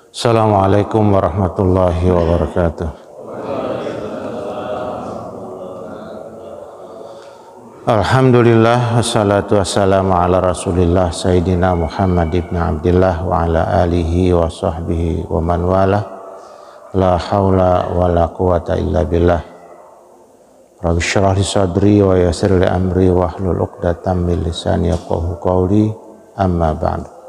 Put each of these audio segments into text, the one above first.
Assalamualaikum warahmatullahi wabarakatuh. Alhamdulillah, wassalatu wassalamu ala rasulillah Sayyidina Muhammad ibn Abdillah wa ala alihi wa sahbihi wa man wala. La hawla wa la quwata illa billah. Rabbi syrah li sadri wa yassir li amri wa hlul uqdatam min lisani yafqahu qawli. Amma ba'du.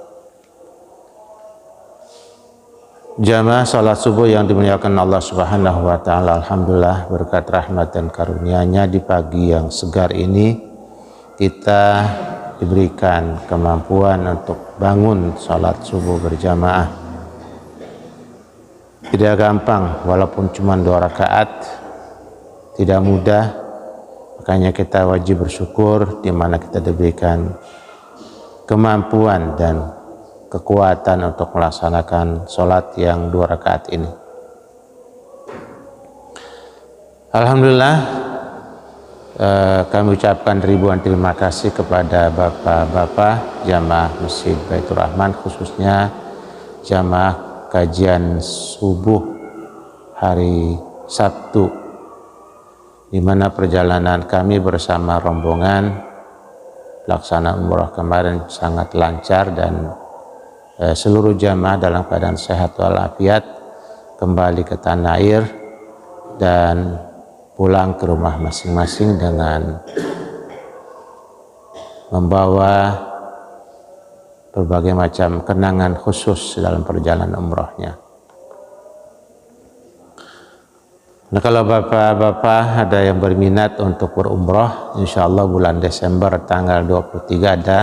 Jamaah salat subuh yang dimuliakan Allah Subhanahu wa taala, alhamdulillah berkat rahmat dan karunia-Nya di pagi yang segar ini kita diberikan kemampuan untuk bangun salat subuh berjamaah. Tidak gampang, walaupun cuma 2 rakaat, tidak mudah, makanya kita wajib bersyukur di mana kita diberikan kemampuan dan kekuatan untuk melaksanakan sholat yang 2 rakaat ini. Alhamdulillah, kami ucapkan ribuan terima kasih kepada bapak-bapak jamaah Masjid Baitur Rahman, khususnya jamaah kajian subuh hari Sabtu, di mana perjalanan kami bersama rombongan pelaksanaan umrah kemarin sangat lancar dan seluruh jamaah dalam keadaan sehat walafiat kembali ke tanah air dan pulang ke rumah masing-masing dengan membawa berbagai macam kenangan khusus dalam perjalanan umrahnya. Nah, kalau bapak-bapak ada yang berminat untuk berumrah, insya Allah bulan Desember tanggal 23 ada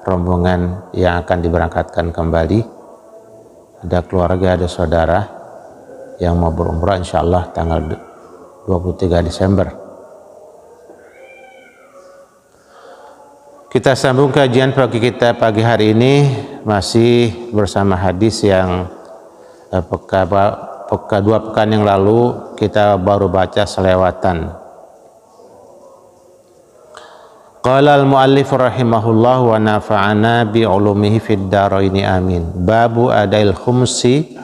rombongan yang akan diberangkatkan kembali. Ada keluarga, ada saudara yang mau berumrah insya Allah tanggal 23 Desember. Kita sambung kajian pagi kita pagi hari ini masih bersama hadis yang 2 pekan yang lalu kita baru baca selewatan. Qala al-muallif rahimahullah wa nafa'ana bi ulumihi fid dharaini amin. Babu adail khumsi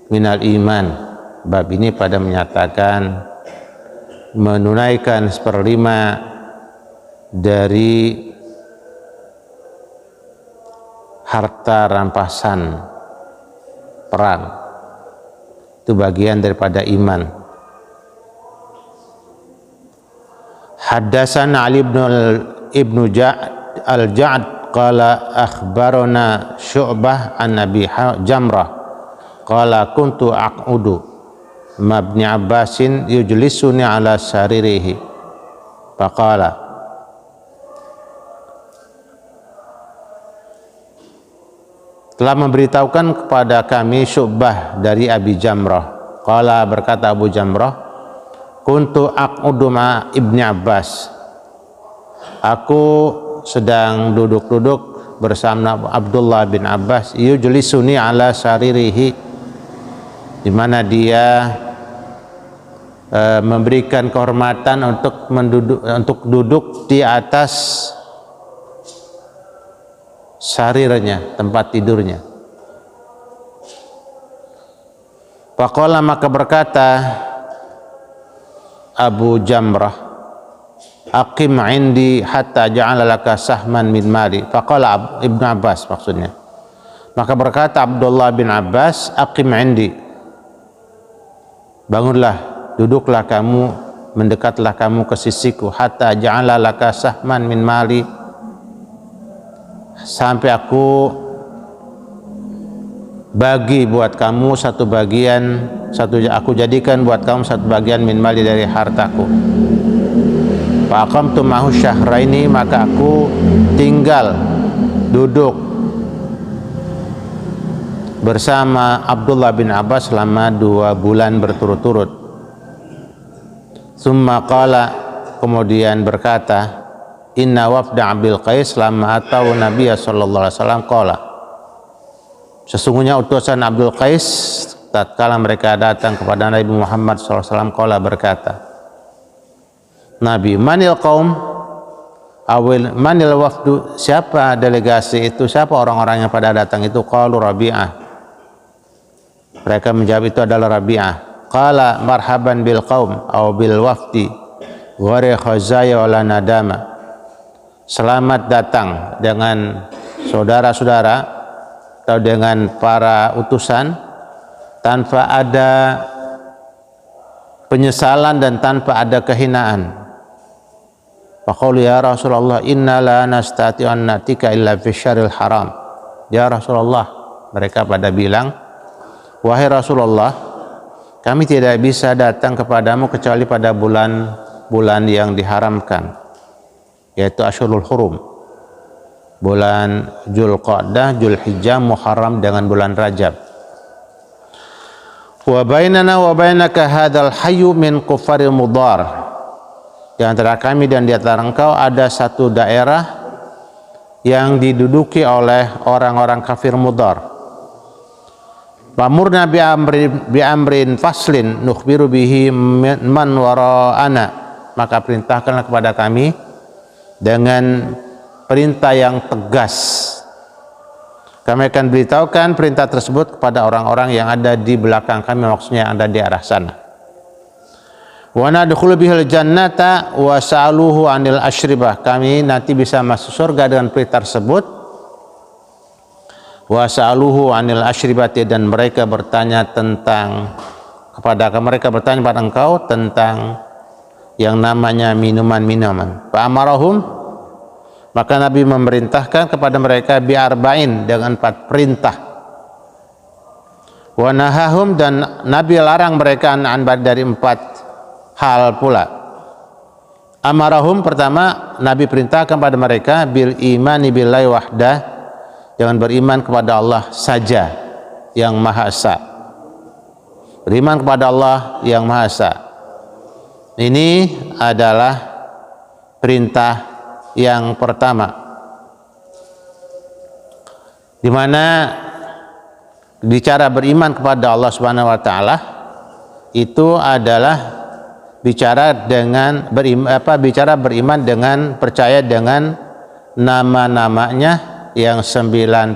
minal iman. Bab ini pada menyatakan menunaikan 1/5 dari harta rampasan perang. Itu bagian daripada iman. Haddatsana Ali ibnu al-Ja'd qala akhbarana Syu'bah an Abi Jamrah qala kuntu aq'udu ma ibn Abbasin yujlisuni ala saririhi faqala telah memberitahukan kepada kami Syu'bah dari Abi Jamrah. Qala berkata Abu Jamrah, kuntu aq'udu ma ibn Abbas, aku sedang duduk-duduk bersama Abdullah bin Abbas, yujlisuni ala saririhi, di mana dia memberikan kehormatan untuk duduk di atas sarirnya, tempat tidurnya. Faqala, maka berkata Abu Jamrah, aqim indi hatta ja'ala laka sahman min mali. Faqala Ibnu Abbas, maksudnya. Maka berkata Abdullah bin Abbas, aqim indi, bangunlah, duduklah kamu, mendekatlah kamu ke sisiku, hatta ja'ala laka sahman min mali, sampai aku bagi buat kamu aku jadikan buat kamu satu bagian min mali dari hartaku. Fa aqamtu ma'hu syahraini, maka aku tinggal duduk bersama Abdullah bin Abbas selama 2 bulan berturut-turut. Summa qala, kemudian berkata, inna wafda Abil Qais lama atau Nabi sallallahu alaihi wasallam qala, sesungguhnya utusan Abdul Qais tatkala mereka datang kepada Nabi Muhammad sallallahu alaihi wasallam qala, berkata Nabi, manil qaum awil manil wafdu, siapa delegasi itu, siapa orang-orang yang pada datang itu? Qalu Rabi'ah, Mereka menjawab itu adalah Rabi'ah. Qala marhaban bil qaum aw bil wafdi ghari khazaya wala nadama. Selamat datang dengan saudara-saudara atau dengan para utusan tanpa ada penyesalan dan tanpa ada kehinaan. Faqalu ya Rasulullah inna la nastati an natika illa fi syaril haram. Ya Rasulullah, mereka pada bilang, wahai Rasulullah, kami tidak bisa datang kepadamu kecuali pada bulan yang diharamkan, yaitu Asyhurul Hurum, bulan Dzulqa'dah, Dzulhijjah, Muharram dengan bulan Rajab. Wa bainana wa bainaka hadzal hayyu min kufaril mudar. Di antara kami dan di antara engkau ada satu daerah yang diduduki oleh orang-orang kafir mudar. Pamurna bi amrin faslin nukhbiru bihi man wara'ana. Maka perintahkanlah kepada kami dengan perintah yang tegas. Kami akan beritahukan perintah tersebut kepada orang-orang yang ada di belakang kami, maksudnya yang ada di arah sana. Wa nadkhulu bihil jannata wa sa'aluhu 'anil asyribah. Kami nanti bisa masuk surga dengan perintah tersebut. Wa sa'aluhu 'anil asyribati, dan mereka bertanya kepada engkau tentang yang namanya minuman-minuman. Fa amarahum, maka Nabi memerintahkan kepada mereka bi arba'in, dengan 4 perintah. Wa nahahum, dan Nabi larang mereka an dari 4 hal pula. Amarahum, pertama Nabi perintahkan pada mereka bil imani billahi wahdah, jangan beriman kepada Allah saja yang Maha Esa. Beriman kepada Allah yang Maha Esa. Ini adalah perintah yang pertama, di mana bicara beriman kepada Allah Subhanahu wa taala itu adalah bicara beriman dengan percaya dengan nama-namanya yang 99,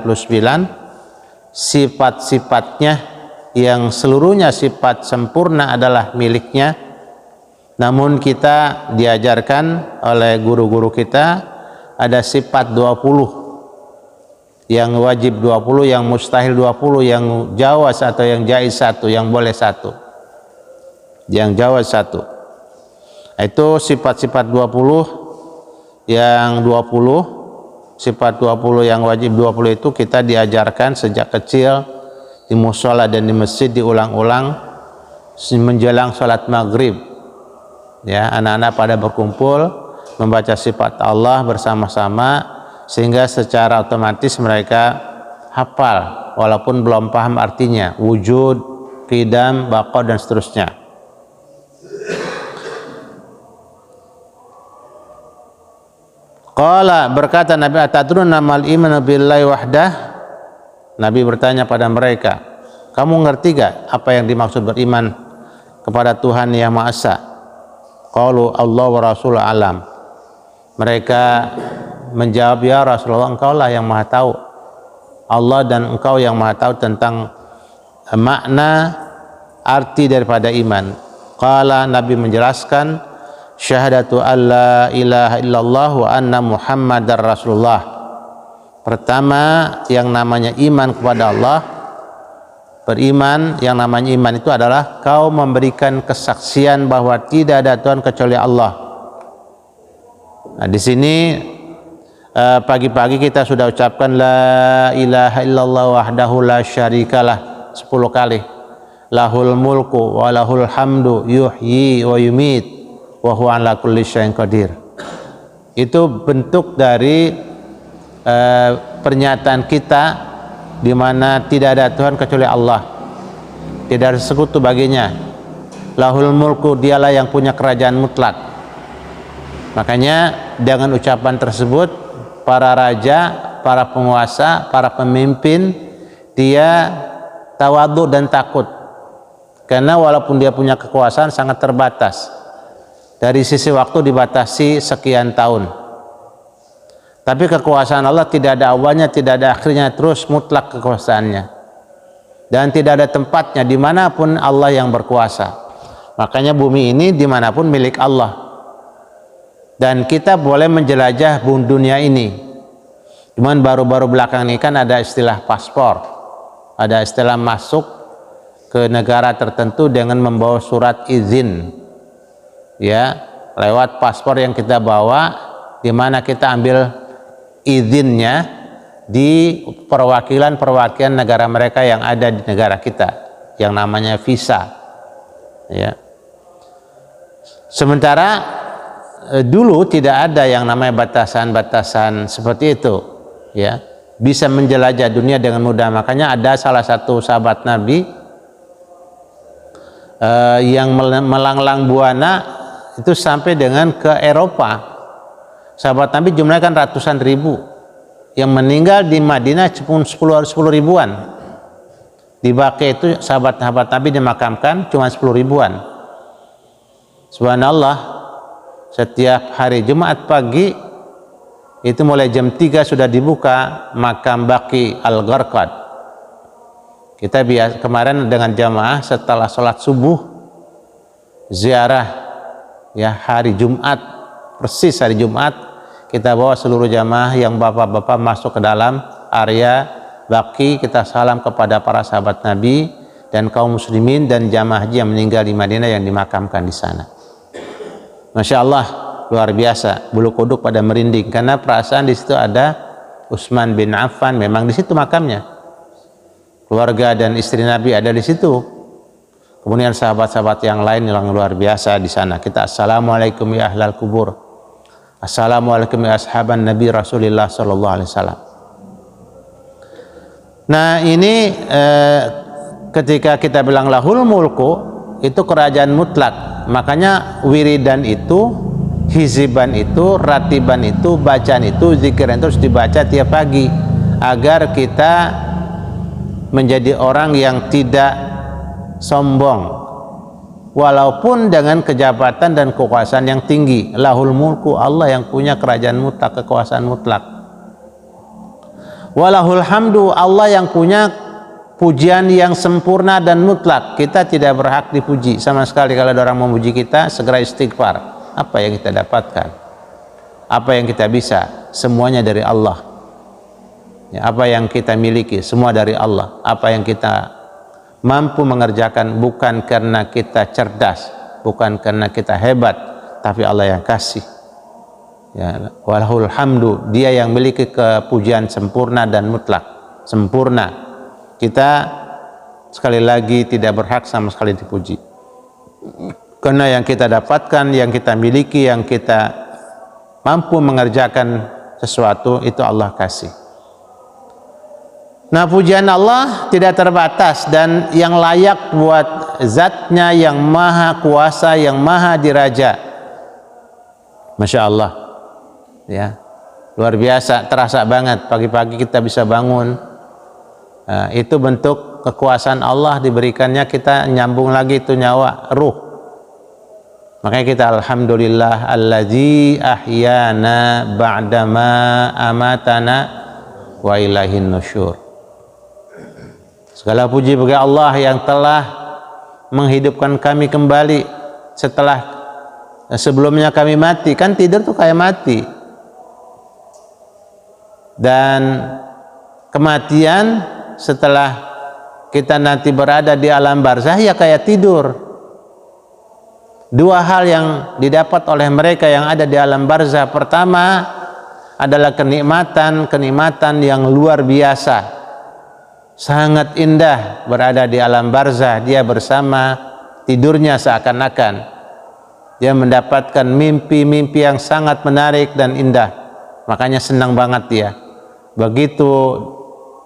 sifat-sifatnya yang seluruhnya sifat sempurna adalah miliknya. Namun kita diajarkan oleh guru-guru kita ada sifat 20, yang wajib 20, yang mustahil 20, yang jawaz atau yang jaiz 1, yang boleh 1, yang jawaz 1. Itu sifat-sifat 20, yang 20, sifat 20 yang wajib 20 itu kita diajarkan sejak kecil di mushola dan di masjid, diulang-ulang menjelang sholat maghrib. Ya, anak-anak pada berkumpul membaca sifat Allah bersama-sama sehingga secara otomatis mereka hafal walaupun belum paham artinya, wujud, qidam, baqa, dan seterusnya. Qala, berkata Nabi, atadruna mal iman billahi wahdah. Nabi bertanya pada mereka, kamu ngerti gak apa yang dimaksud beriman kepada Tuhan yang Maha Esa? Qalu Allah wa Rasul alam. Mereka menjawab, ya Rasulullah, engkau lah yang Maha tahu. Allah dan engkau yang Maha tahu tentang makna arti daripada iman. Qala, Nabi menjelaskan, syahadatu alla ilaha illallah wa anna muhammadar rasulullah. Pertama, yang namanya iman kepada Allah, beriman, yang namanya iman itu adalah kau memberikan kesaksian bahwa tidak ada Tuhan kecuali Allah. Nah, di sini pagi-pagi kita sudah ucapkan la ilaha illallah wahdahu la syarikalah 10 kali. Lahul mulku wa lahul hamdu yuhyi wa yumit wa huwa ala kulli syai'in qadir. Itu bentuk dari pernyataan kita di mana tidak ada Tuhan kecuali Allah, tidak ada sekutu baginya. Lahul mulku, dialah yang punya kerajaan mutlak. Makanya dengan ucapan tersebut para raja, para penguasa, para pemimpin, dia tawadhu dan takut, karena walaupun dia punya kekuasaan sangat terbatas, dari sisi waktu dibatasi sekian tahun, tapi kekuasaan Allah tidak ada awalnya, tidak ada akhirnya, terus mutlak kekuasaannya. dan tidak ada tempatnya dimanapun Allah yang berkuasa. Makanya bumi ini dimanapun milik Allah, dan kita boleh menjelajah dunia ini. Cuman baru-baru belakang ini kan ada istilah paspor, ada istilah masuk ke negara tertentu dengan membawa surat izin, ya, lewat paspor yang kita bawa, di mana kita ambil izinnya di perwakilan negara mereka yang ada di negara kita, yang namanya visa, ya. Sementara dulu tidak ada yang namanya batasan-batasan seperti itu, ya, bisa menjelajah dunia dengan mudah. Makanya ada salah satu sahabat Nabi yang melanglang buana itu sampai dengan ke Eropa. Sahabat Nabi jumlahnya kan ratusan ribu, yang meninggal di Madinah cuma 10 ribuan. Di Baqi itu sahabat-sahabat Nabi dimakamkan cuma 10 ribuan. Subhanallah, setiap hari Jumat pagi itu mulai jam 3 sudah dibuka makam Baqi Al-Gharqad. Kita kemarin dengan jamaah setelah sholat subuh ziarah, ya, hari Jumat, persis hari Jumat, kita bawa seluruh jamaah yang bapak-bapak masuk ke dalam area Baqi, kita salam kepada para sahabat Nabi dan kaum muslimin dan jamaah haji yang meninggal di Madinah yang dimakamkan di sana. Masya Allah, luar biasa, bulu kuduk pada merinding karena perasaan di situ ada Utsman bin Affan, memang di situ makamnya. Keluarga dan istri Nabi ada di situ. Kemudian sahabat-sahabat yang lain yang luar biasa di sana. Kita assalamualaikum ya ahlal kubur. Assalamualaikum ya ashaban Nabi Rasulullah sallallahu alaihi wasallam. Nah, ini ketika kita bilang lahul mulku, itu kerajaan mutlak. Makanya wiridan itu, hiziban itu, ratiban itu, bacaan itu, zikiran itu harus dibaca tiap pagi agar kita menjadi orang yang tidak sombong walaupun dengan kejabatan dan kekuasaan yang tinggi. Lahul mulku, Allah yang punya kerajaan mutlak, kekuasaan mutlak. Walahul hamdu, Allah yang punya pujian yang sempurna dan mutlak. Kita tidak berhak dipuji sama sekali. Kalau ada orang memuji kita, segera istighfar. Apa yang kita dapatkan? Apa yang kita bisa? Semuanya dari Allah, ya. Apa yang kita miliki, semua dari Allah. Apa yang kita mampu mengerjakan bukan karena kita cerdas, bukan karena kita hebat, tapi Allah yang kasih, ya. Walahul hamdu, Dia yang memiliki kepujian sempurna dan mutlak, sempurna. Kita sekali lagi tidak berhak sama sekali dipuji, karena yang kita dapatkan, yang kita miliki, yang kita mampu mengerjakan sesuatu itu Allah kasih. Nah, pujian Allah tidak terbatas dan yang layak buat zatnya yang maha kuasa, yang maha diraja. Masya Allah, ya, luar biasa, terasa banget pagi-pagi kita bisa bangun. Nah, itu bentuk kekuasaan Allah diberikannya, kita nyambung lagi itu nyawa, ruh. Makanya kita alhamdulillah allazi ahyana ba'dama amatana wa ilaihin nusyur. Segala puji bagi Allah yang telah menghidupkan kami kembali setelah sebelumnya kami mati. Kan tidur tuh kayak mati, dan kematian setelah kita nanti berada di alam barzah ya kayak tidur. Dua hal yang didapat oleh mereka yang ada di alam barzah. Pertama adalah kenikmatan yang luar biasa, sangat indah berada di alam barzah. Dia bersama tidurnya seakan-akan dia mendapatkan mimpi-mimpi yang sangat menarik dan indah, makanya senang banget dia. Begitu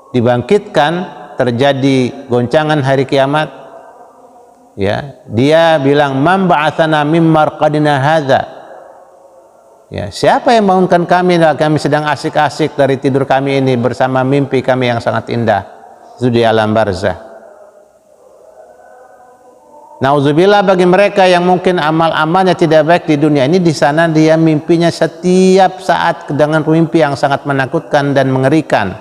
dibangkitkan, terjadi goncangan hari kiamat, ya, dia bilang man ba'atsana mim marqadina hadza, ya, siapa yang bangunkan kami sedang asik-asik dari tidur kami ini bersama mimpi kami yang sangat indah. Itu di alam barzah. Nauzubillah bagi mereka yang mungkin amal-amalnya tidak baik di dunia ini, di sana dia mimpinya setiap saat dengan mimpi yang sangat menakutkan dan mengerikan,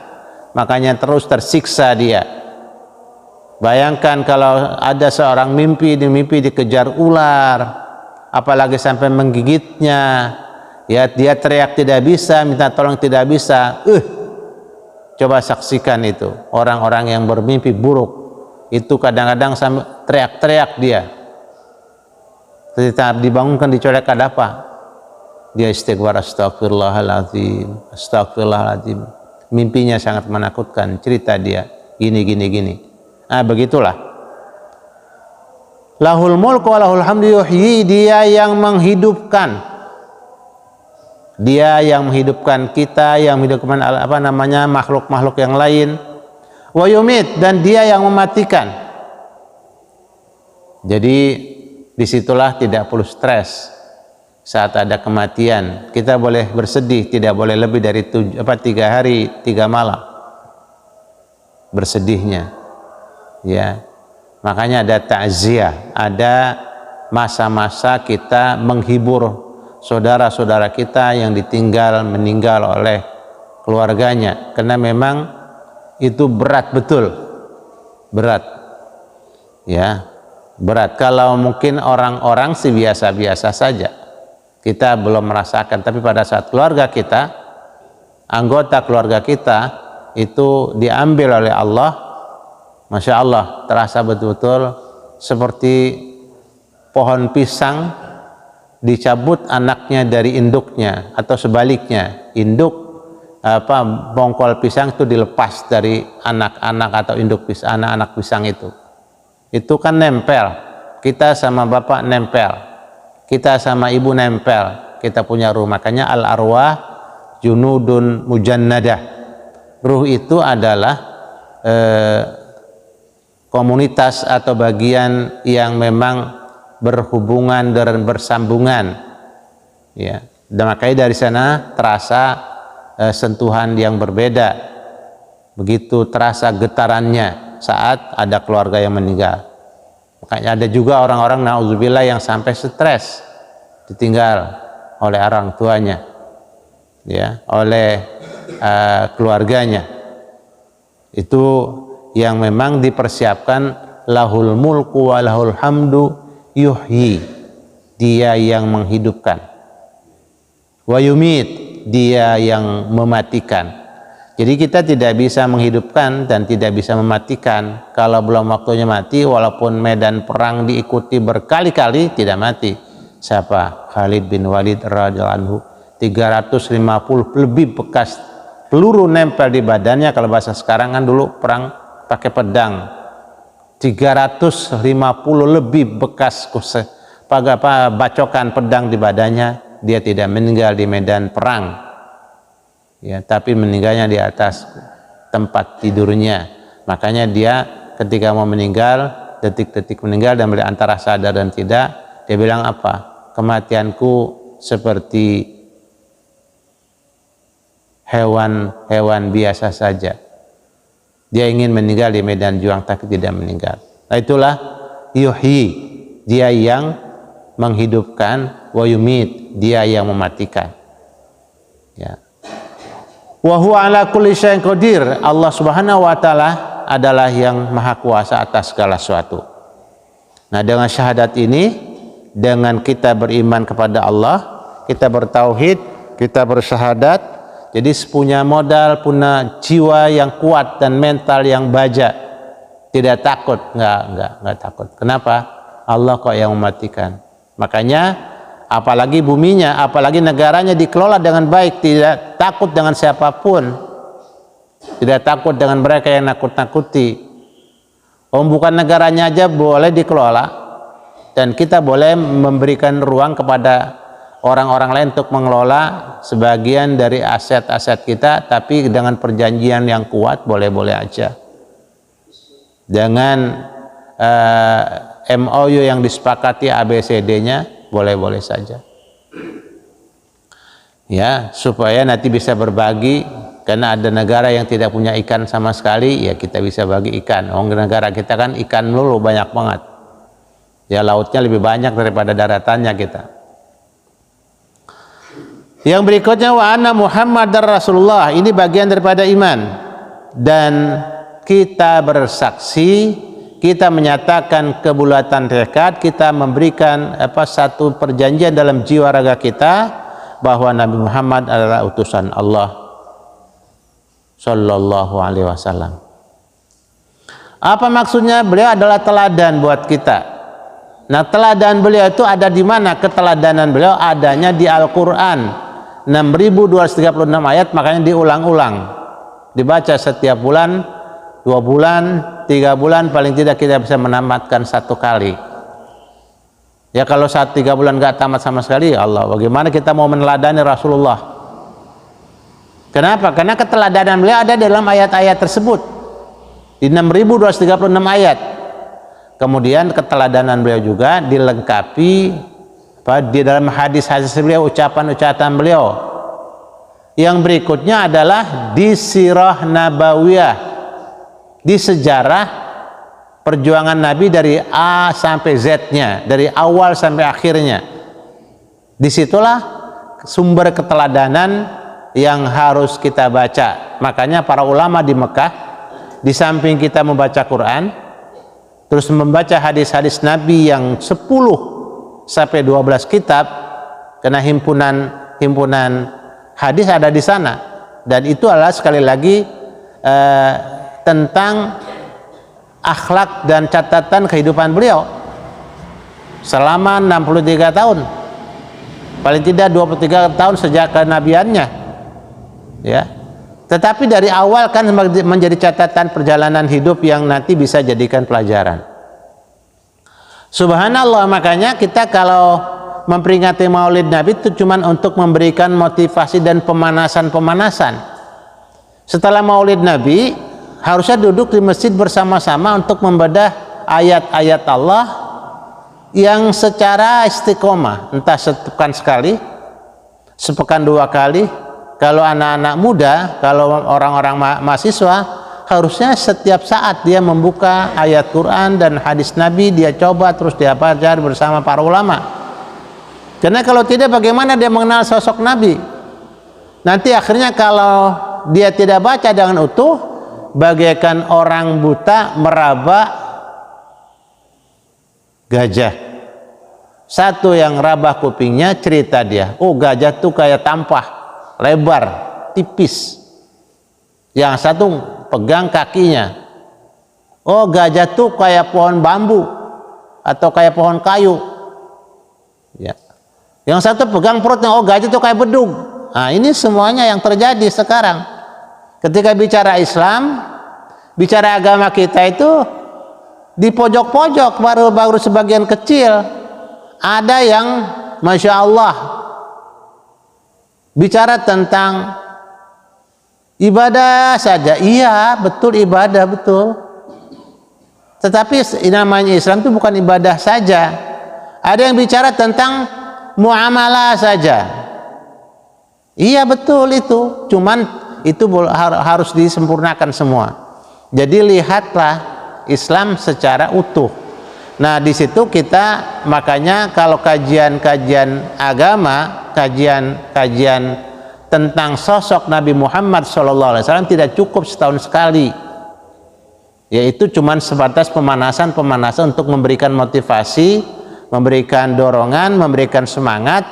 makanya terus tersiksa dia. Bayangkan kalau ada seorang mimpi dikejar ular, apalagi sampai menggigitnya, ya dia teriak tidak bisa, minta tolong tidak bisa. Coba saksikan itu, orang-orang yang bermimpi buruk itu kadang-kadang sampai teriak-teriak dia. Ketika dibangunkan dicolek, ada apa? Dia istighfar, astagfirullahaladzim, astagfirullahaladzim. Mimpinya sangat menakutkan, cerita dia gini. Nah, begitulah. Lahul mulku wa lahul hamdu yuhyi, dia yang menghidupkan. Dia yang menghidupkan kita, yang menghidupkan makhluk-makhluk yang lain. Wa yumit, dan dia yang mematikan. Jadi disitulah tidak perlu stres saat ada kematian. Kita boleh bersedih, tidak boleh lebih dari 3 hari 3 malam bersedihnya. Ya, makanya ada takziah, ada masa-masa kita menghibur saudara-saudara kita yang meninggal oleh keluarganya, karena memang itu berat, betul berat, ya berat. Kalau mungkin orang-orang sih biasa-biasa saja, kita belum merasakan, tapi pada saat keluarga kita, anggota keluarga kita itu diambil oleh Allah, Masya Allah, terasa betul-betul seperti pohon pisang dicabut anaknya dari induknya, atau sebaliknya, bongkol pisang itu dilepas dari anak-anak atau induk pisang, anak-anak pisang itu kan nempel, kita sama bapak nempel, kita sama ibu nempel, kita punya ruh. Makanya al arwah junudun mujannadah, ruh itu adalah komunitas atau bagian yang memang berhubungan dan bersambungan, ya. Dan makanya dari sana terasa sentuhan yang berbeda, begitu terasa getarannya saat ada keluarga yang meninggal. Makanya ada juga orang-orang na'udzubillah yang sampai stres ditinggal oleh orang tuanya, ya, oleh keluarganya. Itu yang memang dipersiapkan. Lahul mulku wa lahul hamdu yuhyi, dia yang menghidupkan. Wa yumit, dia yang mematikan. Jadi kita tidak bisa menghidupkan dan tidak bisa mematikan. Kalau belum waktunya mati, walaupun medan perang diikuti berkali-kali, tidak mati. Siapa? Khalid bin Walid radhiyallahu anhu, 350 lebih bekas peluru nempel di badannya. Kalau bahasa sekarang kan dulu perang pakai pedang, 350 lebih bekas bacokan pedang di badannya. Dia tidak meninggal di medan perang, ya, tapi meninggalnya di atas tempat tidurnya. Makanya dia ketika mau meninggal, detik-detik meninggal dan antara sadar dan tidak, dia bilang apa? Kematianku seperti hewan biasa saja. Dia ingin meninggal di medan juang tapi tidak meninggal. Nah, itulah yuhyi, dia yang menghidupkan, wa yumit, dia yang mematikan, ya. Wa huwa ala kulli syai'in qadir, Allah Subhanahu wa taala adalah yang maha kuasa atas segala sesuatu. Nah, dengan syahadat ini, dengan kita beriman kepada Allah, kita bertauhid, kita bersyahadat, jadi punya modal, punya jiwa yang kuat dan mental yang baja, tidak takut, enggak takut. Kenapa? Allah kok yang mematikan. Makanya apalagi buminya, apalagi negaranya dikelola dengan baik, tidak takut dengan siapapun, tidak takut dengan mereka yang nakut-nakuti. Bukan negaranya aja boleh dikelola, dan kita boleh memberikan ruang kepada orang-orang lain untuk mengelola sebagian dari aset-aset kita, tapi dengan perjanjian yang kuat, boleh-boleh aja. Dengan MOU yang disepakati ABCD-nya, boleh-boleh saja. Ya, supaya nanti bisa berbagi, karena ada negara yang tidak punya ikan sama sekali, ya kita bisa bagi ikan. Negara kita kan ikan melulu, banyak banget. Ya, lautnya lebih banyak daripada daratannya kita. Yang berikutnya, wa anna Muhammadar Rasulullah, ini bagian daripada iman. Dan kita bersaksi kita menyatakan kebulatan tekad, kita memberikan satu perjanjian dalam jiwa raga kita bahwa Nabi Muhammad adalah utusan Allah Sallallahu Alaihi Wasallam. Apa maksudnya? Beliau adalah teladan buat kita. Nah, teladan beliau itu ada di mana? Keteladanan beliau adanya di Al-Quran, 6.236 ayat, makanya diulang-ulang, dibaca setiap bulan, 2 bulan, 3 bulan, paling tidak kita bisa menamatkan 1 kali. Ya kalau 3 bulan nggak tamat sama sekali, ya Allah, bagaimana kita mau meneladani Rasulullah? Kenapa? Karena keteladanan beliau ada dalam ayat-ayat tersebut, di 6.236 ayat. Kemudian keteladanan beliau juga dilengkapi di dalam hadis-hadis beliau, ucapan-ucapan beliau. Yang berikutnya adalah di sirah nabawiyah, di sejarah perjuangan Nabi dari A sampai Z-nya, dari awal sampai akhirnya. Disitulah sumber keteladanan yang harus kita baca. Makanya para ulama di Mekah, di samping kita membaca Quran, terus membaca hadis-hadis Nabi yang 10 sampai 12 kitab, karena himpunan hadis ada di sana, dan itu adalah sekali lagi tentang akhlak dan catatan kehidupan beliau selama 63 tahun, paling tidak 23 tahun sejak kenabiannya, ya. Tetapi dari awal kan menjadi catatan perjalanan hidup yang nanti bisa jadikan pelajaran. Subhanallah, makanya kita kalau memperingati Maulid Nabi itu cuma untuk memberikan motivasi dan pemanasan-pemanasan. Setelah Maulid Nabi, harusnya duduk di masjid bersama-sama untuk membedah ayat-ayat Allah yang secara istiqomah, entah sepekan sekali, sepekan 2 kali. Kalau anak-anak muda, kalau orang-orang mahasiswa, harusnya setiap saat dia membuka ayat Quran dan hadis Nabi, dia coba terus dia baca bersama para ulama. Karena kalau tidak, bagaimana dia mengenal sosok Nabi? Nanti akhirnya kalau dia tidak baca dengan utuh, bagaikan orang buta meraba gajah. Satu yang rabah kupingnya, cerita dia, oh gajah tuh kayak tampah, lebar, tipis. Yang satu pegang kakinya, oh gajah tuh kayak pohon bambu atau kayak pohon kayu, ya. Yang satu pegang perutnya, oh gajah tuh kayak bedug. Nah, ini semuanya yang terjadi sekarang. Ketika bicara Islam, bicara agama kita itu di pojok-pojok, baru sebagian kecil ada yang Masya Allah bicara tentang ibadah saja. Iya, betul, ibadah, betul. Tetapi namanya Islam itu bukan ibadah saja. Ada yang bicara tentang muamalah saja. Iya, betul itu. Cuman itu harus disempurnakan semua. Jadi lihatlah Islam secara utuh. Nah, di situ kita, makanya kalau kajian-kajian agama, kajian tentang sosok Nabi Muhammad SAW tidak cukup setahun sekali, yaitu cuman sebatas pemanasan untuk memberikan motivasi, memberikan dorongan, memberikan semangat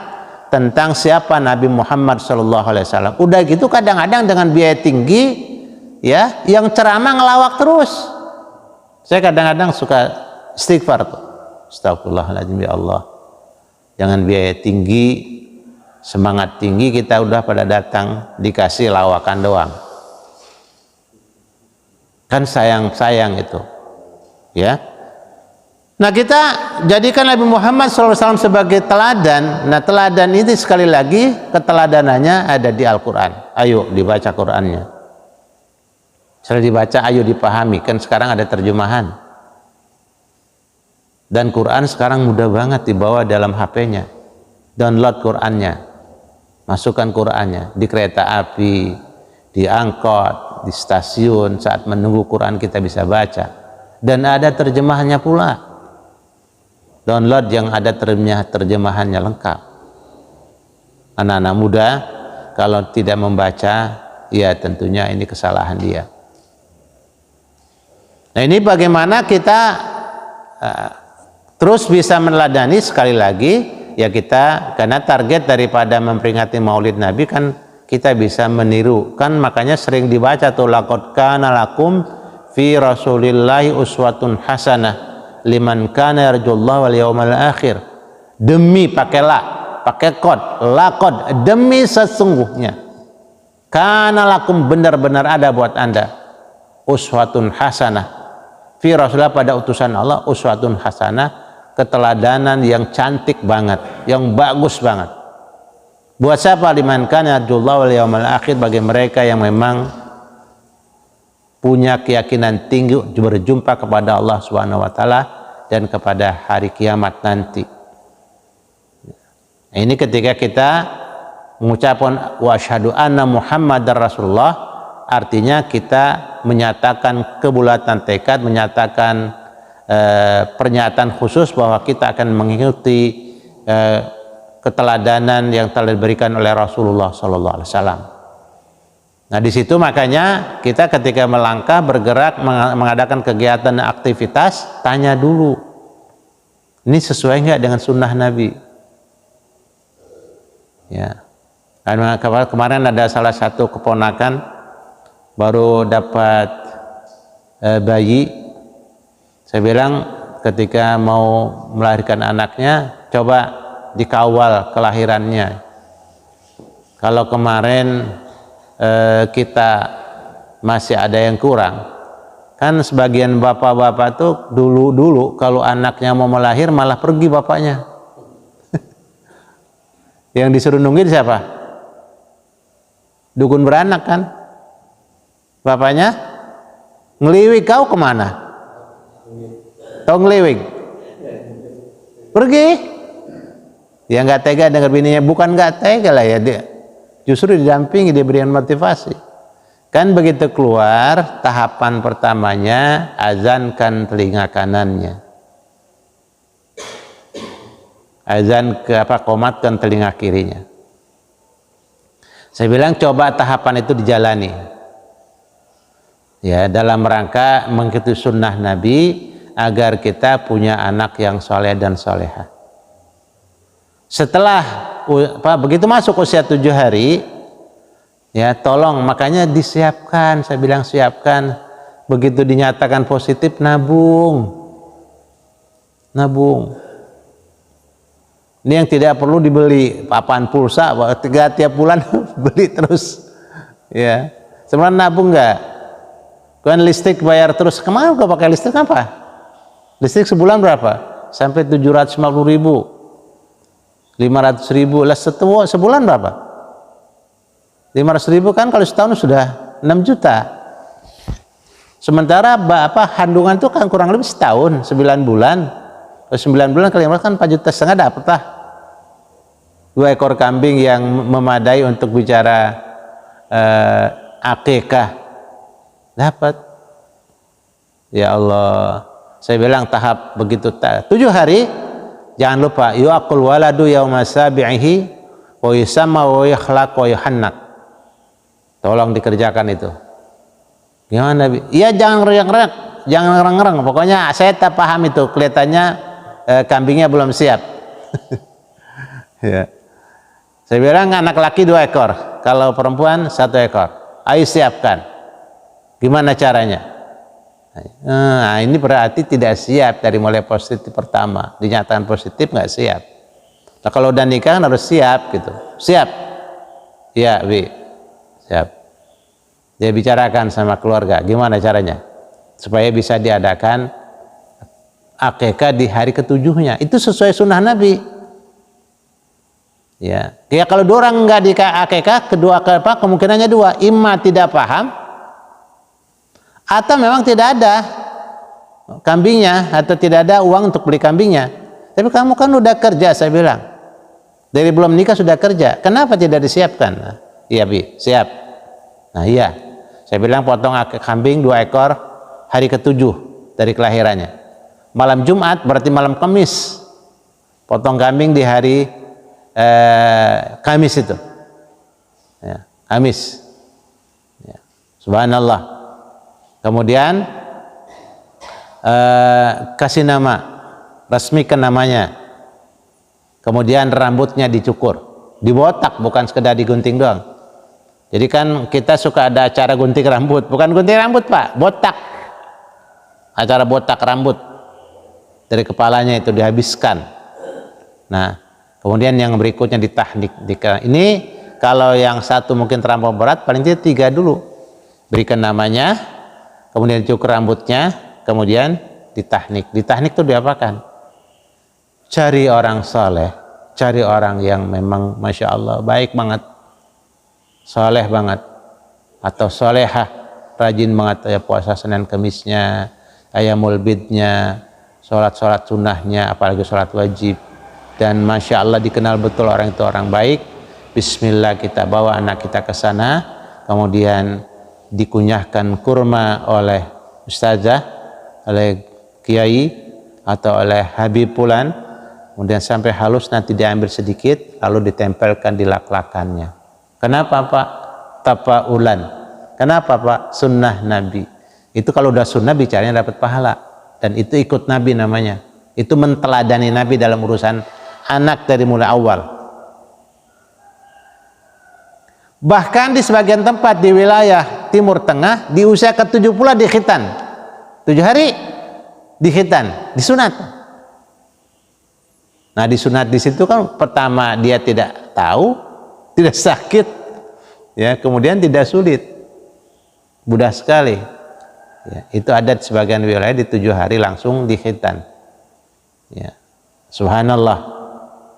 tentang siapa Nabi Muhammad SAW. Udah gitu kadang-kadang dengan biaya tinggi, ya, yang ceramah ngelawak terus. Saya kadang-kadang suka istighfar tuh, astagfirullahaladzim, ya Allah, jangan biaya tinggi, semangat tinggi, kita udah pada datang dikasih lawakan doang, kan sayang itu, ya. Nah, kita jadikan Nabi Muhammad SAW sebagai teladan. Nah, teladan ini sekali lagi keteladanannya ada di Al-Quran. Ayo dibaca Qurannya, setelah dibaca ayo dipahami, kan sekarang ada terjemahan. Dan Quran sekarang mudah banget dibawa dalam HP-nya. Download Qurannya, masukkan Qurannya di kereta api, di angkot, di stasiun, saat menunggu Quran kita bisa baca. Dan ada terjemahannya pula. Download yang ada terjemahannya lengkap. Anak-anak muda kalau tidak membaca, ya tentunya ini kesalahan dia. Nah, ini bagaimana kita terus bisa meneladani. Sekali lagi ya, kita karena target daripada memperingati Maulid Nabi kan kita bisa meniru kan, makanya sering dibaca tuh, laqad kana lakum fi rasulillahi uswatun hasanah liman kana yarjullaha wal yawmal akhir. Demi, pakai la, pakai kod, laqad, demi sesungguhnya, kana lakum, benar-benar ada buat anda, uswatun hasanah fi rasulillah, pada utusan Allah, uswatun hasanah, keteladanan yang cantik banget, yang bagus banget. Buat siapa? Liman kana yarjullaha wal yawmal akhir, bagi mereka yang memang punya keyakinan tinggi berjumpa kepada Allah Subhanahu wa taala dan kepada hari kiamat nanti. Ini ketika kita mengucapkan wa asyhadu anna Muhammadar Rasulullah, artinya kita menyatakan kebulatan tekad, menyatakan pernyataan khusus bahwa kita akan mengikuti keteladanan yang telah diberikan oleh Rasulullah Sallallahu Alaihi Wasallam. Nah, di situ makanya kita ketika melangkah, bergerak, mengadakan kegiatan dan aktivitas, tanya dulu, ini sesuai nggak dengan sunnah Nabi? Ya, kemarin ada salah satu keponakan baru dapat bayi. Saya bilang ketika mau melahirkan anaknya, coba dikawal kelahirannya. Kalau kemarin kita masih ada yang kurang, kan sebagian bapak-bapak tuh dulu kalau anaknya mau melahir malah pergi bapaknya. Yang disuruh nungguin siapa? Dukun beranak kan? Bapaknya ngeliwik, kau kemana? Kau ngeliwik? Pergi. Dia nggak tega dengar bininya, bukan nggak tega lah ya, dia justru didampingi, diberikan motivasi. Kan begitu keluar, tahapan pertamanya azankan telinga kanannya. Azan komatkan telinga kirinya. Saya bilang coba tahapan itu dijalani, ya, dalam rangka mengikuti sunnah Nabi agar kita punya anak yang soleh dan soleha. Setelah begitu masuk usia 7 hari, ya tolong, makanya disiapkan, saya bilang siapkan, begitu dinyatakan positif nabung. Ini yang tidak perlu dibeli papan pulsa, tiap bulan beli terus, ya. Sebenarnya nabung nggak? Kan listrik bayar terus, kemana kau pakai listrik apa? Listrik sebulan berapa? Sampai 750.000, 500.000, lah sebulan berapa? 500.000 kan kalau setahun sudah 6 juta. Sementara handungan itu kan kurang lebih setahun, 9 bulan. 9 bulan kali 5 kan 4,5 juta dapat lah. 2 ekor kambing yang memadai untuk bicara akikah dapat. Ya Allah, saya bilang tahap begitu 7 hari, jangan lupa yu'aqul waladu yauma sabi'ihi wa yusamma wa yakhlaq wa yuhannak. Tolong dikerjakan itu. Gimana Nabi? Iya, jangan ngereng-ngereng, jangan ngereng-ngereng. Pokoknya saya tak paham itu, kelihatannya kambingnya belum siap. Ya. Saya bilang anak laki 2 ekor, kalau perempuan 1 ekor. Ayo siapkan. Gimana caranya? Nah, ini berarti tidak siap dari mulai positif pertama. Dinyatakan positif nggak siap. Nah, kalau udah nikah harus siap gitu. Siap? Ya, Bi. Siap. Dia bicarakan sama keluarga, gimana caranya supaya bisa diadakan akikah di hari ke-7-nya. Itu sesuai sunnah Nabi. Ya, kalau 2 orang nggak di akikah, kemungkinannya 2, imma tidak paham atau memang tidak ada kambingnya atau tidak ada uang untuk beli kambingnya. Tapi kamu kan udah kerja, saya bilang dari belum nikah sudah kerja, kenapa tidak disiapkan? Iya Bi, siap. Nah iya, saya bilang potong kambing 2 ekor hari ke-7 dari kelahirannya. Malam Jumat berarti malam Kamis, potong kambing di hari Kamis itu, ya, Kamis, ya. Subhanallah. Kemudian kasih nama, resmikan namanya, kemudian rambutnya dicukur, dibotak, bukan sekedar digunting doang. Jadi kan kita suka ada acara gunting rambut, bukan gunting rambut Pak, botak, acara botak rambut dari kepalanya itu dihabiskan. Nah kemudian yang berikutnya ditahnik. Ini kalau yang satu mungkin terlampau berat, paling tidak 3 dulu, berikan namanya, kemudian cukur rambutnya, kemudian ditahnik. Ditahnik itu diapakan? Cari orang soleh, cari orang yang memang Masya Allah baik banget, soleh banget, atau solehah, rajin banget ya, puasa Senin Kemisnya, ayamul bidnya, sholat sunnahnya, apalagi sholat wajib, dan Masya Allah dikenal betul orang itu orang baik. Bismillah, kita bawa anak kita ke sana, kemudian dikunyahkan kurma oleh ustazah, oleh kiai atau oleh habib pulan, kemudian sampai halus, nanti diambil sedikit lalu ditempelkan di lak-lakannya. Kenapa Pak? Tapaulan. Kenapa Pak? Sunnah Nabi. Itu kalau udah sunnah bicaranya dapat pahala, dan itu ikut Nabi namanya. Itu menteladani Nabi dalam urusan anak dari mulai awal. Bahkan di sebagian tempat di wilayah Timur Tengah di usia ke-7 pula dikhitan, 7 hari dikhitan, disunat. Nah disunat di situ kan pertama dia tidak tahu, tidak sakit, ya, kemudian tidak sulit, mudah sekali. Ya, itu adat sebagian wilayah di 7 hari langsung dikhitan. Ya, subhanallah.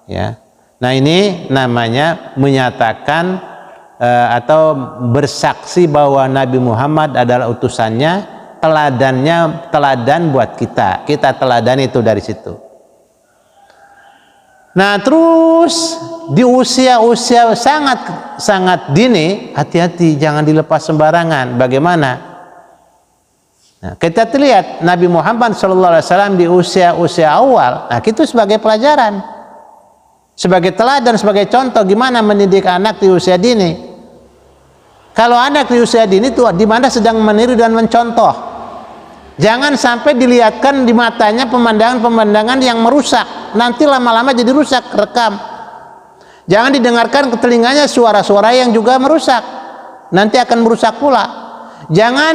Ya, nah ini namanya menyatakan atau bersaksi bahwa Nabi Muhammad adalah utusannya, teladan buat kita teladan itu dari situ. Nah terus di usia sangat dini, hati-hati, jangan dilepas sembarangan. Bagaimana? Nah, kita lihat Nabi Muhammad SAW di usia awal. Nah itu sebagai pelajaran, sebagai teladan, sebagai contoh gimana mendidik anak di usia dini. Kalau anak di usia dini itu di mana sedang meniru dan mencontoh. Jangan sampai dilihatkan di matanya pemandangan-pemandangan yang merusak. Nanti lama-lama jadi rusak, rekam. Jangan didengarkan ke telinganya suara-suara yang juga merusak. Nanti akan merusak pula. Jangan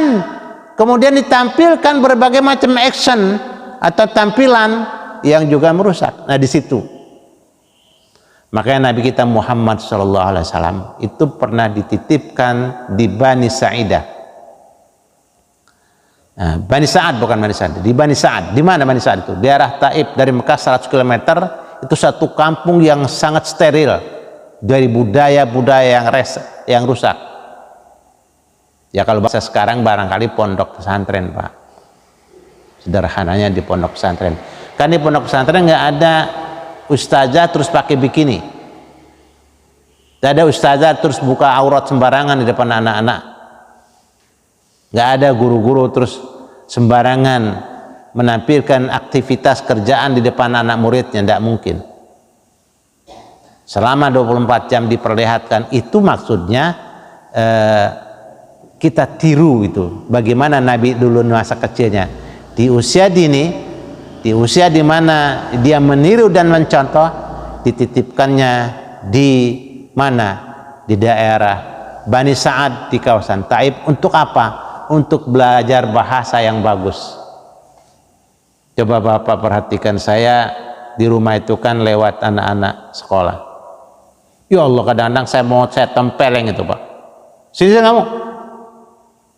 kemudian ditampilkan berbagai macam action atau tampilan yang juga merusak. Nah di situ. Makanya Nabi kita Muhammad SAW itu pernah dititipkan di Bani Sa'idah. Nah, Bani Sa'ad, bukan Bani Sa'ad, di Bani Sa'ad. Di mana Bani Sa'ad itu? Daerah Taif, dari Mekah 100 km. Itu satu kampung yang sangat steril dari budaya-budaya yang rusak. Ya kalau bahasa sekarang barangkali pondok pesantren Pak. Sederhananya di pondok pesantren. Kan di pondok pesantren nggak ada ustazah terus pakai bikini, tidak ada ustazah terus buka aurat sembarangan di depan anak-anak, nggak ada guru-guru terus sembarangan menampilkan aktivitas kerjaan di depan anak muridnya, tidak mungkin. Selama 24 jam diperlihatkan, itu maksudnya kita tiru itu bagaimana Nabi dulu masa kecilnya di usia dini, di usia di mana dia meniru dan mencontoh, dititipkannya di mana? Di daerah Bani Sa'ad di kawasan Taif. Untuk apa? Untuk belajar bahasa yang bagus. Coba Bapak perhatikan, saya di rumah itu kan lewat anak-anak sekolah. Ya Allah, kadang-kadang saya tempeleng itu Pak. Sini kamu.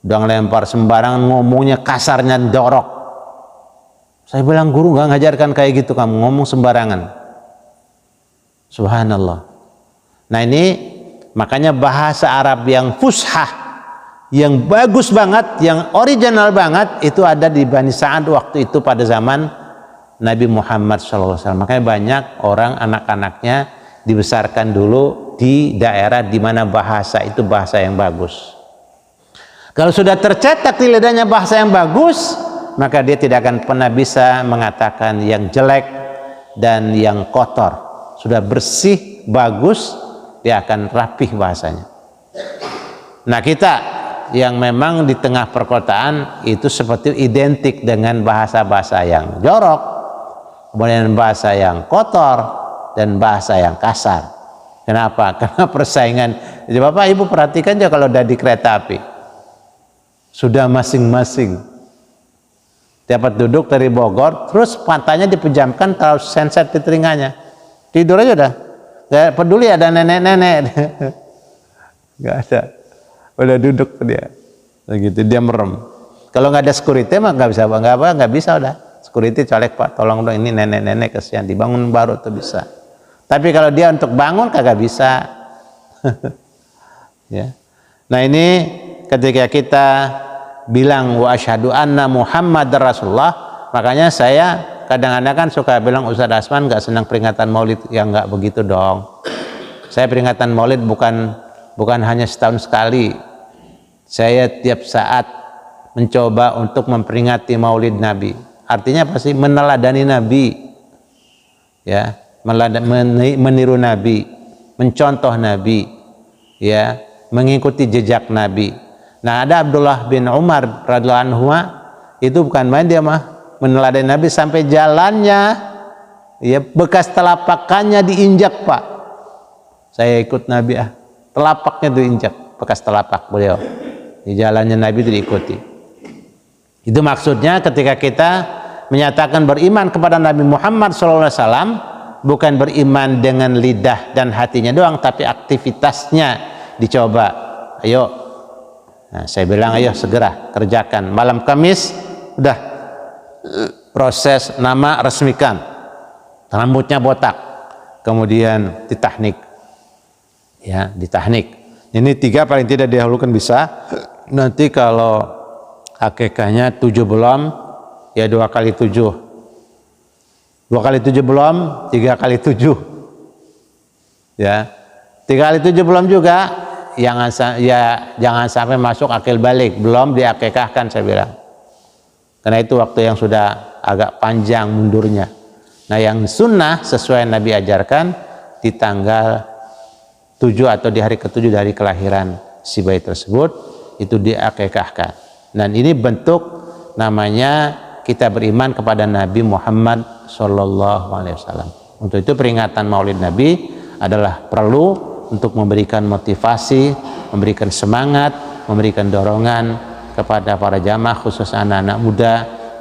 Udah ngelempar sembarangan, ngomongnya kasarnya jorok. Saya bilang, guru nggak ngajarkan kayak gitu, kamu ngomong sembarangan. Subhanallah. Nah ini makanya bahasa Arab yang fushah, yang bagus banget, yang original banget, itu ada di Bani Sa'ad waktu itu pada zaman Nabi Muhammad SAW. Makanya banyak orang anak-anaknya dibesarkan dulu di daerah di mana bahasa itu bahasa yang bagus. Kalau sudah tercetak di lidahnya bahasa yang bagus, maka dia tidak akan pernah bisa mengatakan yang jelek dan yang kotor. Sudah bersih, bagus, dia akan rapih bahasanya. Nah kita yang memang di tengah perkotaan itu seperti identik dengan bahasa-bahasa yang jorok, kemudian bahasa yang kotor, dan bahasa yang kasar. Kenapa? Karena persaingan. Jadi Bapak Ibu perhatikan aja kalau udah di kereta api, sudah masing-masing dapat duduk dari Bogor, terus matanya dipejamkan, taruh senset di telinganya, tidur aja udah, gak peduli ada nenek-nenek. Gak ada, udah duduk dia, begitu dia merem. Kalau nggak ada security mah nggak bisa udah. Security colek, Pak, tolong dong ini nenek-nenek kesian, dibangun baru tuh bisa. Tapi kalau dia untuk bangun kagak bisa. Ya. Nah ini ketika kita bilang wa asyhadu anna Muhammadar Rasulullah, makanya saya kadang-kadang kan suka bilang Ustadz Asman nggak senang peringatan Maulid. Ya nggak begitu dong. Saya peringatan Maulid bukan hanya setahun sekali. Saya tiap saat mencoba untuk memperingati Maulid Nabi. Artinya apa sih? Meneladani Nabi, ya, meniru Nabi, mencontoh Nabi, ya, mengikuti jejak Nabi. Nah, ada Abdullah bin Umar radhiyallahu anhu, itu bukan main, dia mah meneladani Nabi sampai jalannya, ya, bekas telapakannya diinjak, Pak. Saya ikut Nabi, telapaknya diinjak, bekas telapak beliau. Di jalannya Nabi itu diikuti. Itu maksudnya ketika kita menyatakan beriman kepada Nabi Muhammad SAW, bukan beriman dengan lidah dan hatinya doang, tapi aktivitasnya dicoba. Ayo, nah, saya bilang ayo segera kerjakan. Malam Kamis udah proses nama resmikan, rambutnya botak, kemudian ditahnik, ya, ditahnik. Ini 3 paling tidak didahulukan bisa. Nanti kalau akikahnya 7 belum, ya 2 kali 7. 2 kali 7 belum, 3 kali 7. Ya. 3 kali 7 belum juga, jangan sampai masuk akil balik, belum diakikahkan saya bilang. Karena itu waktu yang sudah agak panjang mundurnya. Nah, yang sunnah sesuai Nabi ajarkan di tanggal 7 atau di hari ke-7 dari kelahiran si bayi tersebut itu diakikahkan. Dan ini bentuk namanya kita beriman kepada Nabi Muhammad SAW. Untuk itu peringatan Maulid Nabi adalah perlu untuk memberikan motivasi, memberikan semangat, memberikan dorongan kepada para jamaah, khusus anak-anak muda,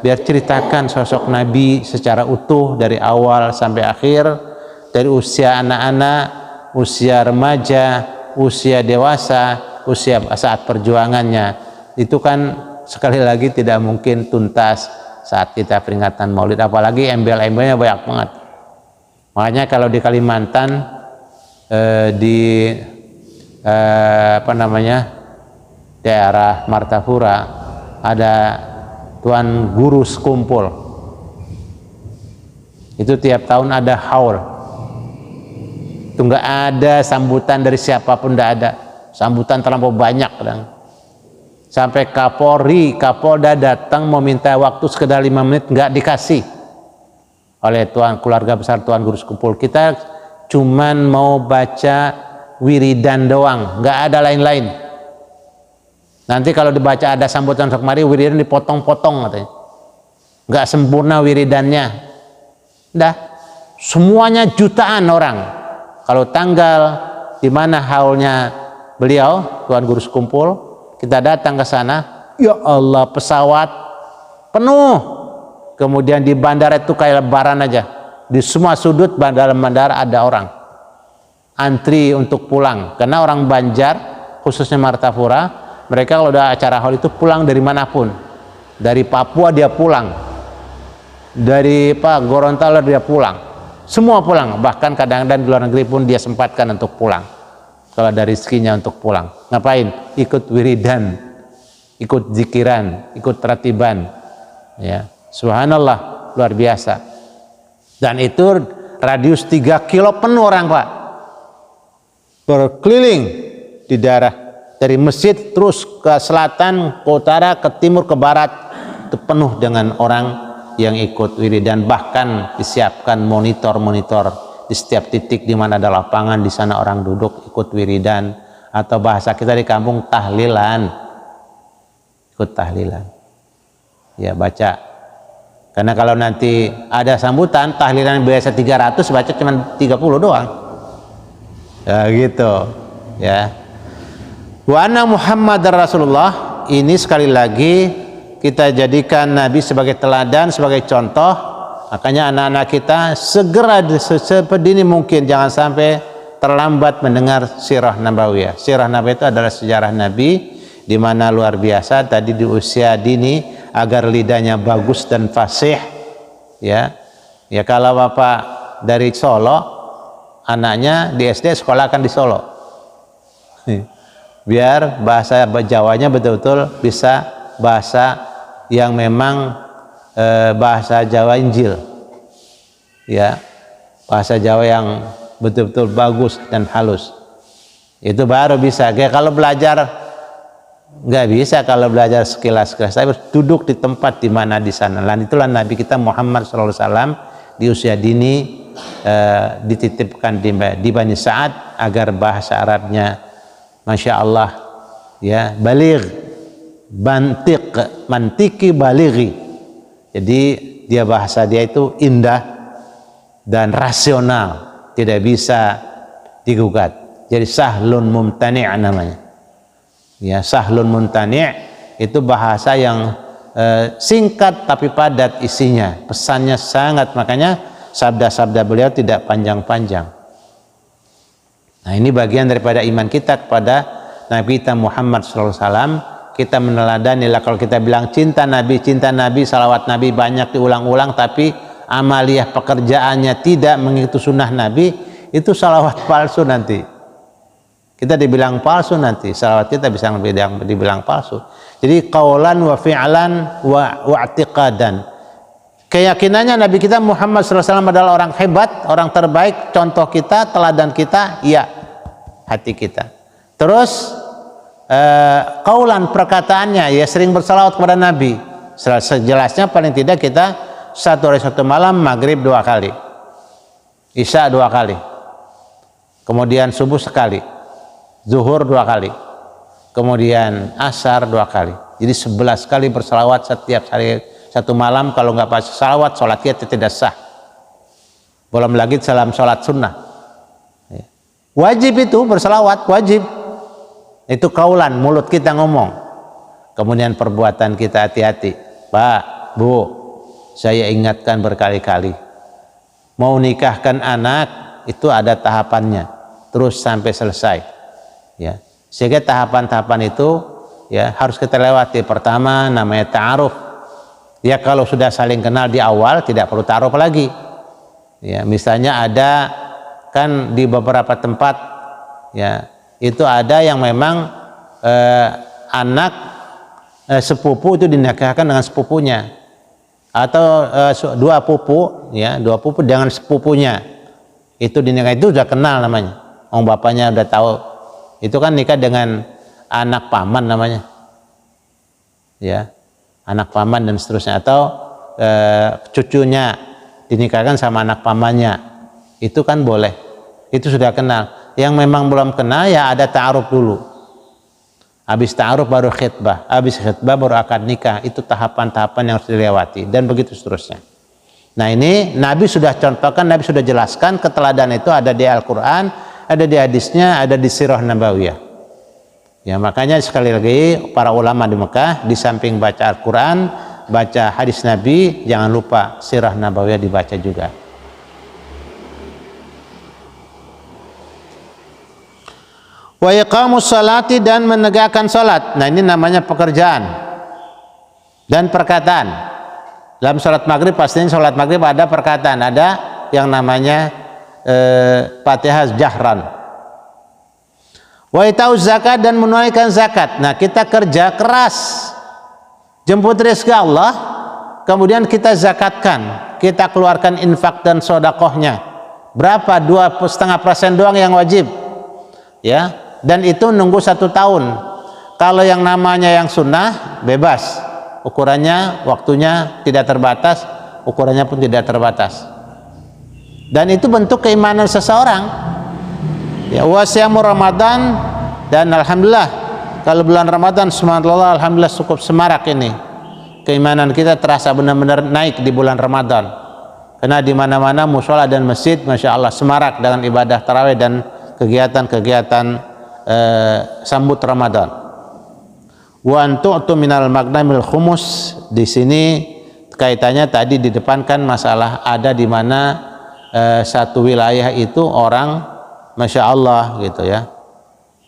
biar ceritakan sosok Nabi secara utuh dari awal sampai akhir, dari usia anak-anak, usia remaja, usia dewasa, usia saat perjuangannya. Itu kan sekali lagi tidak mungkin tuntas saat kita peringatan Maulid, apalagi embel-embelnya banyak banget. Makanya kalau di Kalimantan daerah Martapura ada Tuan Guru Sekumpul. Itu tiap tahun ada haul. Itu nggak ada sambutan dari siapapun, nggak ada. Sambutan terlampau banyak kadang. Sampai Kapolri, Kapolda datang meminta waktu sekedar 5 menit, nggak dikasih oleh keluarga besar Tuan Guru Sekumpul. Kita cuman mau baca wiridan doang, nggak ada lain-lain. Nanti kalau dibaca ada sambutan kemari, wiridan dipotong-potong katanya, nggak sempurna wiridannya. Dah, semuanya jutaan orang. Kalau tanggal di mana haulnya beliau Tuan Guru Sekumpul, kita datang ke sana, ya Allah, pesawat penuh. Kemudian di bandara itu kayak lebaran aja, di semua sudut dalam bandara ada orang antri untuk pulang. Karena orang Banjar, khususnya Martapura, mereka kalau ada acara haul itu pulang dari manapun. Dari Papua dia pulang, dari Gorontalo dia pulang, semua pulang. Bahkan kadang-kadang di luar negeri pun dia sempatkan untuk pulang kalau ada rezekinya untuk pulang. Ngapain? Ikut wiridan, ikut zikiran, ikut ratiban, ya. Subhanallah, luar biasa. Dan itu radius 3 kilo penuh orang, Pak, berkeliling di daerah dari masjid terus ke selatan, ke utara, ke timur, ke barat, itu penuh dengan orang yang ikut wiridan. Bahkan disiapkan monitor-monitor di setiap titik di mana ada lapangan, di sana orang duduk ikut wiridan, atau bahasa kita di kampung tahlilan, ikut tahlilan. Ya baca. Karena kalau nanti ada sambutan, tahlilan biasa 300, baca cuma 30 doang. Ya gitu. Ya. Wa anna Muhammadar Rasulullah, ini sekali lagi kita jadikan Nabi sebagai teladan, sebagai contoh. Makanya anak-anak kita segera sepedini mungkin jangan sampai terlambat mendengar sirah nabawiyah. Sirah nabawiyah itu adalah sejarah Nabi, di mana luar biasa tadi di usia dini agar lidahnya bagus dan fasih. Ya kalau bapak dari Solo, anaknya di SD sekolah akan di Solo, biar bahasa Jawanya betul-betul bisa bahasa yang memang bahasa Jawa Injil, ya bahasa Jawa yang betul-betul bagus dan halus. Itu baru bisa. Kayak kalau belajar nggak bisa, kalau belajar sekilas-sekilas, tapi duduk di tempat di mana di sana. Dan itulah Nabi kita Muhammad SAW di usia dini dititipkan di Bani Sa'ad agar bahasa Arabnya Masya Allah, ya baligh, mantiki balighi. Jadi dia bahasa dia itu indah dan rasional, tidak bisa digugat. Jadi sahlun mumtani' namanya. Ya, sahlun mumtani' itu bahasa yang singkat tapi padat isinya, pesannya sangat, makanya sabda-sabda beliau tidak panjang-panjang. Nah, ini bagian daripada iman kita kepada Nabi kita Muhammad SAW. Kita meneladani lah. Kalau kita bilang cinta Nabi, salawat Nabi banyak diulang-ulang, tapi amaliyah pekerjaannya tidak mengikuti sunnah Nabi, itu salawat palsu nanti. Kita dibilang palsu nanti, salawat kita bisa dibilang palsu. Jadi qaulan wa fi'lan wa i'tiqadan. Keyakinannya Nabi kita Muhammad SAW adalah orang hebat, orang terbaik, contoh kita, teladan kita, iya, hati kita. Terus qaulan, perkataannya, ya sering bersalawat kepada Nabi. Sejelasnya paling tidak kita satu hari satu malam, maghrib 2 kali, isya 2 kali, kemudian subuh sekali, zuhur 2 kali, kemudian asar 2 kali. Jadi 11 kali bersalawat setiap hari satu malam. Kalau nggak pas salawat, sholat kita tidak sah. Belum lagi salam sholat sunnah. Wajib itu bersalawat, wajib. Itu kaulan, mulut kita ngomong. Kemudian perbuatan kita hati-hati. Pak, Bu, saya ingatkan berkali-kali, mau nikahkan anak itu ada tahapannya, terus sampai selesai. Ya, sehingga tahapan-tahapan itu ya harus kita lewati. Pertama namanya ta'aruf. Ya kalau sudah saling kenal di awal tidak perlu ta'aruf lagi. Ya, misalnya ada kan di beberapa tempat ya itu ada yang memang anak sepupu itu dinikahkan dengan sepupunya, atau dua pupu dengan sepupunya itu dinikah, itu udah kenal namanya. Bapaknya udah tahu, itu kan nikah dengan anak paman namanya, ya anak paman dan seterusnya, atau cucunya dinikahkan sama anak pamannya, itu kan boleh, itu sudah kenal. Yang memang belum kenal ya ada ta'aruf dulu, habis ta'aruf baru khitbah, habis khitbah baru akad nikah. Itu tahapan-tahapan yang harus dilewati, dan begitu seterusnya. Nah ini Nabi sudah contohkan, Nabi sudah jelaskan. Keteladanan itu ada di Al-Quran, ada di hadisnya, ada di sirah nabawiyah. Ya makanya sekali lagi para ulama di Mekah, di samping baca Al-Quran, baca hadis Nabi, jangan lupa sirah nabawiyah dibaca juga. Wa iqamus salati, dan menegakkan salat. Nah ini namanya pekerjaan dan perkataan. Dalam salat maghrib, pastinya salat maghrib ada perkataan, ada yang namanya Fatihah jahran. Wa itauz zakat, dan menunaikan zakat. Nah kita kerja keras jemput rezeki Allah, kemudian kita zakatkan, kita keluarkan infak dan sodakohnya. Berapa? 2,5% doang yang wajib, ya. Dan itu nunggu 1 tahun. Kalau yang namanya yang sunnah bebas, ukurannya, waktunya tidak terbatas, ukurannya pun tidak terbatas. Dan itu bentuk keimanan seseorang. Ya, wasiyamu Ramadan, dan alhamdulillah kalau bulan Ramadan subhanallah alhamdulillah cukup semarak ini. Keimanan kita terasa benar-benar naik di bulan Ramadan. Karena di mana-mana mushola dan masjid Masya Allah semarak dengan ibadah tarawih dan kegiatan-kegiatan sambut Ramadan. Wa antu'tu minal maghnamil khumus, di sini kaitannya tadi di depan kan masalah ada di mana satu wilayah itu orang Masya Allah gitu ya,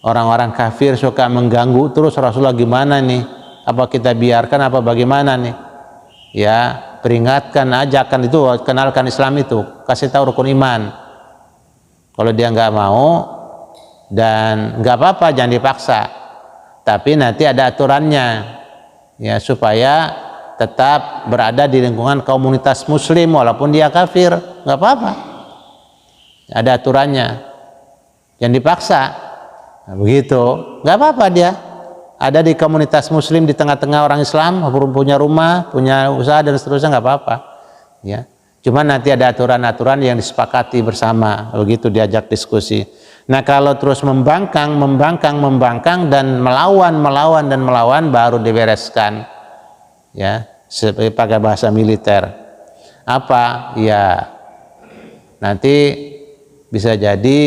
orang-orang kafir suka mengganggu terus. Rasulullah gimana nih, apa kita biarkan apa bagaimana nih ya? Peringatkan, ajakan itu, kenalkan Islam itu, kasih tahu rukun iman. Kalau dia nggak mau dan nggak apa-apa, jangan dipaksa, tapi nanti ada aturannya ya, supaya tetap berada di lingkungan komunitas muslim walaupun dia kafir, nggak apa-apa, ada aturannya, jangan dipaksa. Nah, begitu nggak apa-apa, dia ada di komunitas muslim di tengah-tengah orang Islam, punya rumah, punya usaha dan seterusnya, nggak apa-apa ya. Cuma nanti ada aturan-aturan yang disepakati bersama, begitu diajak diskusi. Nah kalau terus membangkang dan melawan baru dibereskan ya, seperti pakai bahasa militer apa ya, nanti bisa jadi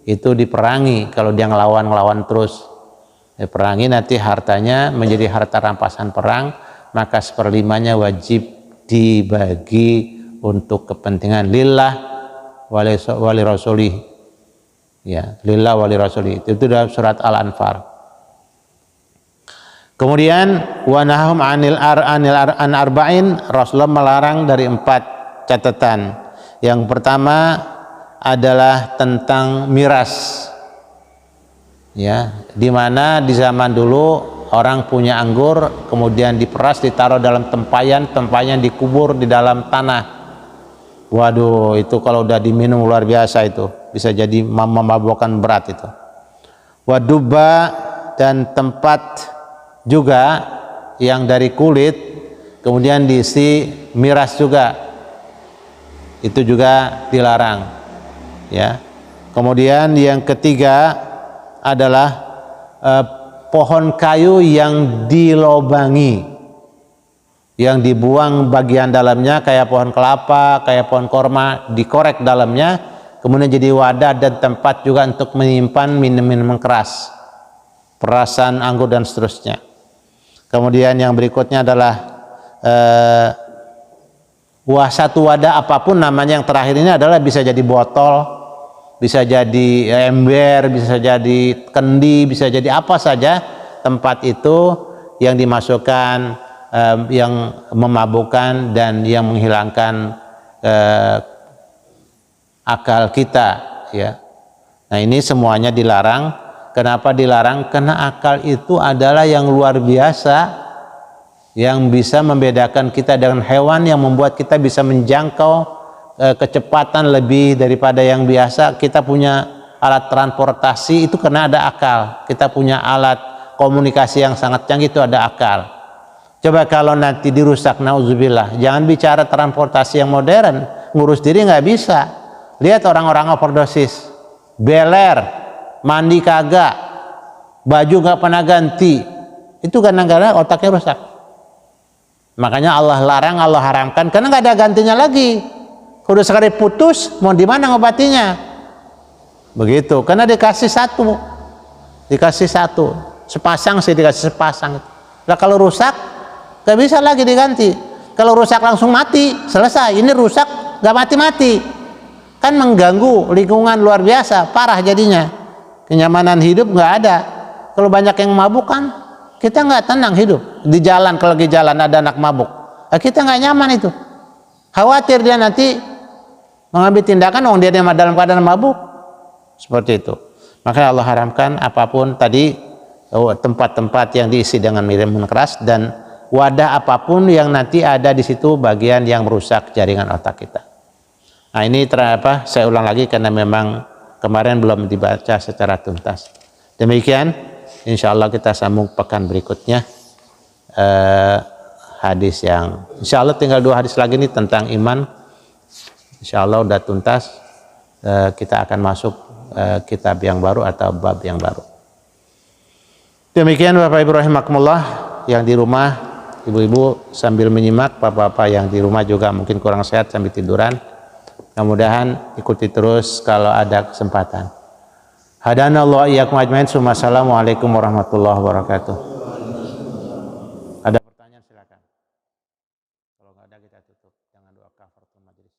itu diperangi. Kalau dia ngelawan terus perangi, nanti hartanya menjadi harta rampasan perang, maka seperlimanya wajib dibagi untuk kepentingan lillah wali rasulih ya, lillah wali rasulih. Itu dalam surat Al-Anfal. Kemudian wa nahum anil arba'in, Rasulullah melarang dari 4 catatan. Yang pertama adalah tentang miras ya, di mana di zaman dulu orang punya anggur kemudian diperas, ditaruh dalam tempayan dikubur di dalam tanah. Waduh, itu kalau udah diminum luar biasa, itu bisa jadi memabukkan berat itu. Waduba, dan tempat juga yang dari kulit kemudian diisi miras juga, itu juga dilarang ya. Kemudian yang ketiga adalah pohon kayu yang dilobangi, yang dibuang bagian dalamnya kayak pohon kelapa, kayak pohon korma, dikorek dalamnya, kemudian jadi wadah dan tempat juga untuk menyimpan minuman keras, perasan anggur dan seterusnya. Kemudian yang berikutnya adalah satu wadah apapun namanya, yang terakhir ini adalah bisa jadi botol, bisa jadi ember, bisa jadi kendi, bisa jadi apa saja tempat itu yang dimasukkan yang memabukkan dan yang menghilangkan akal kita ya. Nah ini semuanya dilarang. Kenapa dilarang? Karena akal itu adalah yang luar biasa, yang bisa membedakan kita dengan hewan, yang membuat kita bisa menjangkau kecepatan lebih daripada yang biasa. Kita punya alat transportasi itu karena ada akal. Kita punya alat komunikasi yang sangat canggih, itu ada akal. Coba kalau nanti dirusak, nauzubillah, jangan bicara transportasi yang modern, ngurus diri nggak bisa. Lihat orang-orang overdosis, beler, mandi kagak, baju nggak pernah ganti, itu karena otaknya rusak. Makanya Allah larang, Allah haramkan, karena nggak ada gantinya lagi. Udah sekali putus, mau di mana ngobatinya? Begitu, karena dikasih satu, sepasang sih dikasih sepasang. Nah kalau rusak, gak bisa lagi diganti. Kalau rusak langsung mati, selesai. Ini rusak, gak mati-mati, kan mengganggu lingkungan luar biasa, parah jadinya. Kenyamanan hidup gak ada. Kalau banyak yang mabuk kan, kita gak tenang hidup. Di jalan, kalau di jalan ada anak mabuk, kita gak nyaman itu. Khawatir dia nanti mengambil tindakan, dia dalam keadaan mabuk, seperti itu. Makanya Allah haramkan apapun tadi, tempat-tempat yang diisi dengan minuman keras, dan wadah apapun yang nanti ada di situ bagian yang merusak jaringan otak kita. Nah ini saya ulang lagi karena memang kemarin belum dibaca secara tuntas. Demikian, insya Allah kita sambung pekan berikutnya hadis yang insya Allah tinggal 2 hadis lagi nih tentang iman. Insya Allah udah tuntas, kita akan masuk kitab yang baru atau bab yang baru. Demikian Bapak Ibu rahimakumullah yang di rumah, ibu-ibu sambil menyimak, bapak-bapak yang di rumah juga mungkin kurang sehat sambil tiduran. Mudah-mudahan ikuti terus kalau ada kesempatan. Hadanallahu iyyakum ajmain. Assalamualaikum warahmatullahi wabarakatuh. Ada pertanyaan silakan. Kalau nggak ada kita tutup. Jangan doa kafaratul majelis.